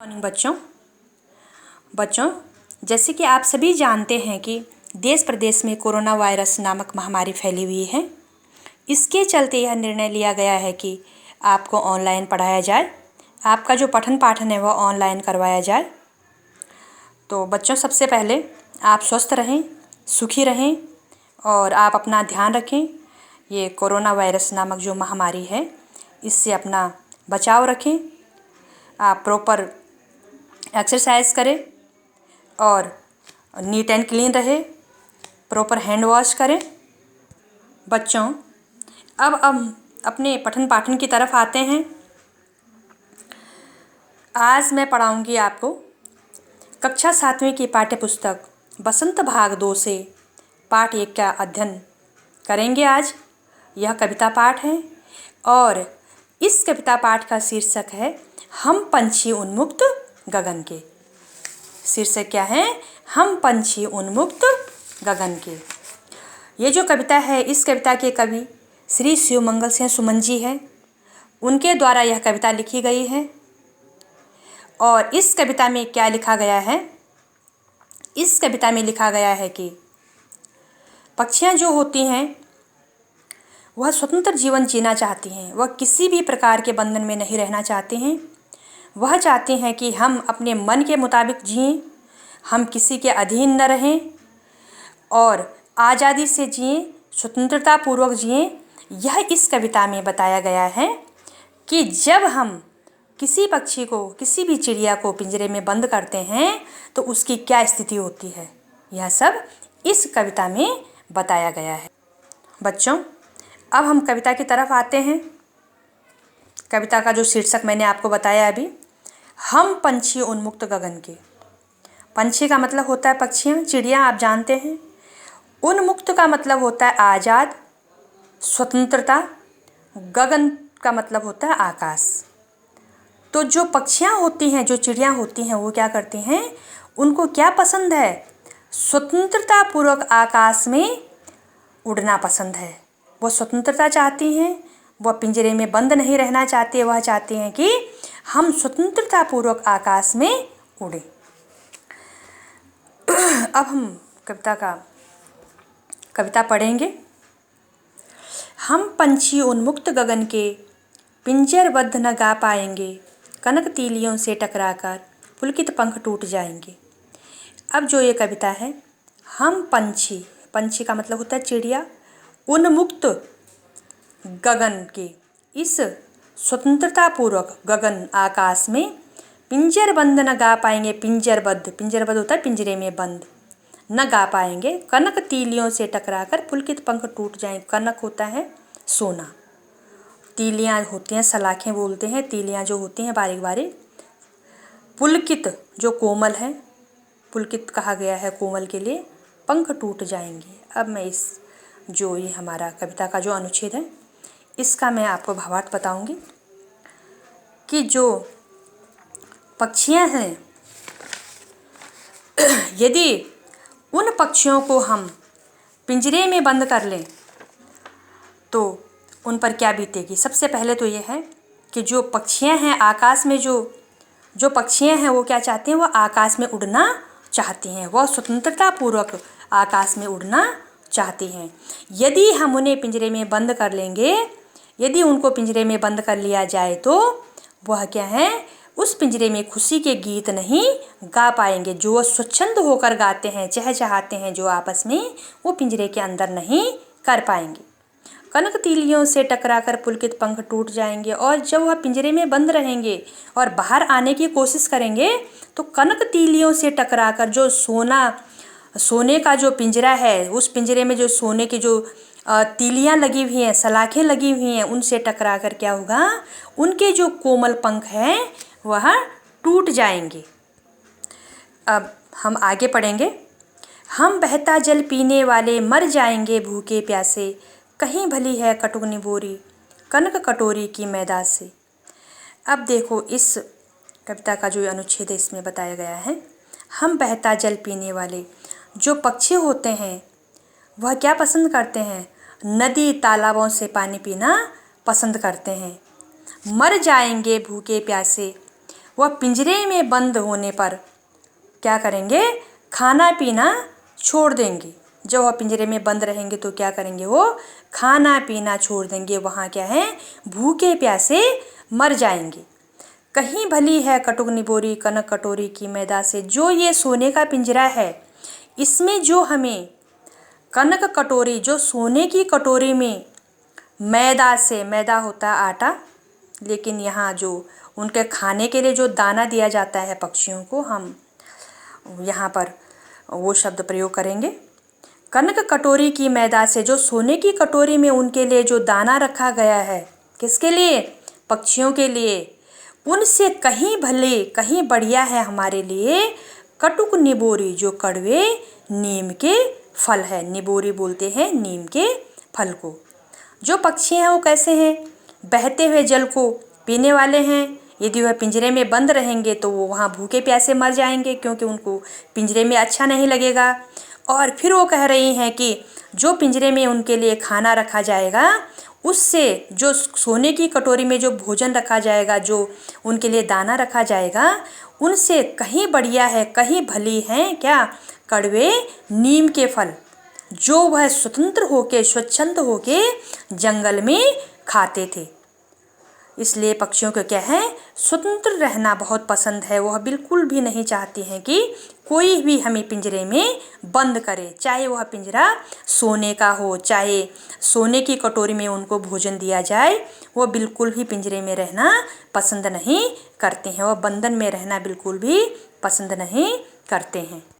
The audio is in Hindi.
मॉर्निंग बच्चों जैसे कि आप सभी जानते हैं कि देश प्रदेश में कोरोना वायरस नामक महामारी फैली हुई है। इसके चलते यह निर्णय लिया गया है कि आपको ऑनलाइन पढ़ाया जाए, आपका जो पठन पाठन है वह ऑनलाइन करवाया जाए। तो बच्चों, सबसे पहले आप स्वस्थ रहें, सुखी रहें और आप अपना ध्यान रखें। ये कोरोना वायरस नामक जो महामारी है इससे अपना बचाव रखें। आप प्रॉपर एक्सरसाइज करें और नीट एंड क्लीन रहे, प्रॉपर हैंड वॉश करें। बच्चों, अब अपने पठन पाठन की तरफ आते हैं। आज मैं पढ़ाऊंगी आपको कक्षा 7वीं की पाठ्य पुस्तक बसंत भाग 2 से पाठ 1 का अध्ययन करेंगे। आज यह कविता पाठ है और इस कविता पाठ का शीर्षक है हम पंछी उन्मुक्त गगन के। शीर्षक क्या है? हम पंछी उन्मुक्त गगन के। ये जो कविता है, इस कविता के कवि श्री शिवमंगल सिंह सुमन जी हैं। उनके द्वारा यह कविता लिखी गई है। और इस कविता में क्या लिखा गया है? इस कविता में लिखा गया है कि पक्षियाँ जो होती हैं वह स्वतंत्र जीवन जीना चाहती हैं। वह किसी भी प्रकार के बंधन में नहीं रहना चाहती हैं। वह चाहती हैं कि हम अपने मन के मुताबिक जिएं, हम किसी के अधीन न रहें और आज़ादी से जिएं, स्वतंत्रता पूर्वक जिएं। यह इस कविता में बताया गया है कि जब हम किसी पक्षी को, किसी भी चिड़िया को पिंजरे में बंद करते हैं तो उसकी क्या स्थिति होती है, यह सब इस कविता में बताया गया है। बच्चों, अब हम कविता की तरफ आते हैं। कविता का जो शीर्षक मैंने आपको बताया अभी, हम पंछी उन्मुक्त गगन के। पंछी का मतलब होता है पक्षियाँ, चिड़िया आप जानते हैं। उन्मुक्त का मतलब होता है आज़ाद, स्वतंत्रता। गगन का मतलब होता है आकाश। तो जो पक्षियाँ होती हैं, जो चिड़िया होती हैं, वो क्या करती हैं? उनको क्या पसंद है? स्वतंत्रता पूर्वक आकाश में उड़ना पसंद है। वो स्वतंत्रता चाहती हैं, वह पिंजरे में बंद नहीं रहना चाहती। वह चाहती हैं कि हम स्वतंत्रता पूर्वक आकाश में उड़ें। अब हम कविता पढ़ेंगे। हम पंछी उन्मुक्त गगन के, पिंजरबद्ध न गा पाएंगे, कनक तीलियों से टकराकर पुलकित पंख टूट जाएंगे। अब जो ये कविता है, हम पंछी, पंछी का मतलब होता है चिड़िया, उन्मुक्त गगन के, इस स्वतंत्रता पूर्वक गगन आकाश में पिंजरबद्ध न गा पाएंगे। पिंजरबद्ध होता है पिंजरे में बंद, न गा पाएंगे, कनक तीलियों से टकराकर पुलकित पंख टूट जाएंगे। कनक होता है सोना, तीलियाँ होती हैं, सलाखें बोलते हैं, तीलियाँ जो होती हैं बारीक बारीक। पुलकित जो कोमल है, पुलकित कहा गया है कोमल के लिए, पंख टूट जाएंगे। अब मैं जो ये हमारा कविता का जो अनुच्छेद है इसका मैं आपको भावार्थ बताऊंगी कि जो पक्षियाँ हैं, यदि उन पक्षियों को हम पिंजरे में बंद कर लें तो उन पर क्या बीतेगी। सबसे पहले तो ये है कि जो पक्षियाँ हैं आकाश में, जो पक्षियाँ हैं वो क्या चाहती हैं? वो आकाश में उड़ना चाहती हैं। वह स्वतंत्रता पूर्वक आकाश में उड़ना चाहती हैं। यदि हम उन्हें पिंजरे में बंद कर लेंगे, यदि उनको पिंजरे में बंद कर लिया जाए तो वह क्या है? उस पिंजरे में खुशी के गीत नहीं गा पाएंगे। जो वह स्वच्छंद होकर गाते हैं, चहचहाते हैं जो आपस में, वो पिंजरे के अंदर नहीं कर पाएंगे। कनक तीलियों से टकराकर पुलकित पंख टूट जाएंगे। और जब वह पिंजरे में बंद रहेंगे और बाहर आने की कोशिश करेंगे तो कनक तीलियों से टकराकर, जो सोने का जो पिंजरा है, उस पिंजरे में जो सोने की जो तीलियाँ लगी हुई हैं, सलाखें लगी हुई हैं, उनसे टकराकर क्या होगा? उनके जो कोमल पंख हैं वह टूट जाएंगे। अब हम आगे पढ़ेंगे। हम बहता जल पीने वाले मर जाएंगे भूखे प्यासे, कहीं भली है कटुक निबोरी कनक कटोरी की मैदा से। अब देखो, इस कविता का जो अनुच्छेद है इसमें बताया गया है, हम बहता जल पीने वाले, जो पक्षी होते हैं वह क्या पसंद करते हैं? नदी तालाबों से पानी पीना पसंद करते हैं। मर जाएंगे भूखे प्यासे, वह पिंजरे में बंद होने पर क्या करेंगे? खाना पीना छोड़ देंगे। जब वह पिंजरे में बंद रहेंगे तो क्या करेंगे? वो खाना पीना छोड़ देंगे। वहाँ क्या है? भूखे प्यासे मर जाएंगे। कहीं भली है कटुक निबोरी कनक कटोरी की मैदा से। जो ये सोने का पिंजरा है, इसमें जो हमें कनक कटोरी, जो सोने की कटोरी में मैदा से, मैदा होता है आटा, लेकिन यहाँ जो उनके खाने के लिए जो दाना दिया जाता है पक्षियों को, हम यहाँ पर वो शब्द प्रयोग करेंगे। कनक कटोरी की मैदा से, जो सोने की कटोरी में उनके लिए जो दाना रखा गया है, किसके लिए? पक्षियों के लिए। उनसे कहीं भले, कहीं बढ़िया है हमारे लिए कटुक निबोरी, जो कड़वे नीम के फल है। निबोरी बोलते हैं नीम के फल को। जो पक्षी हैं वो कैसे हैं? बहते हुए जल को पीने वाले हैं। यदि वह पिंजरे में बंद रहेंगे तो वो वहाँ भूखे प्यासे मर जाएंगे, क्योंकि उनको पिंजरे में अच्छा नहीं लगेगा। और फिर वो कह रही हैं कि जो पिंजरे में उनके लिए खाना रखा जाएगा, उससे, जो सोने की कटोरी में जो भोजन रखा जाएगा, जो उनके लिए दाना रखा जाएगा, उनसे कहीं बढ़िया है, कहीं भली हैं क्या? कड़वे नीम के फल, जो वह स्वतंत्र होके, स्वच्छंद होके जंगल में खाते थे। इसलिए पक्षियों को क्या है? स्वतंत्र रहना बहुत पसंद है। वह बिल्कुल भी नहीं चाहती हैं कि कोई भी हमें पिंजरे में बंद करे, चाहे वह पिंजरा सोने का हो, चाहे सोने की कटोरी में उनको भोजन दिया जाए। वह बिल्कुल भी पिंजरे में रहना पसंद नहीं करते हैं। वह बंधन में रहना बिल्कुल भी पसंद नहीं करते हैं।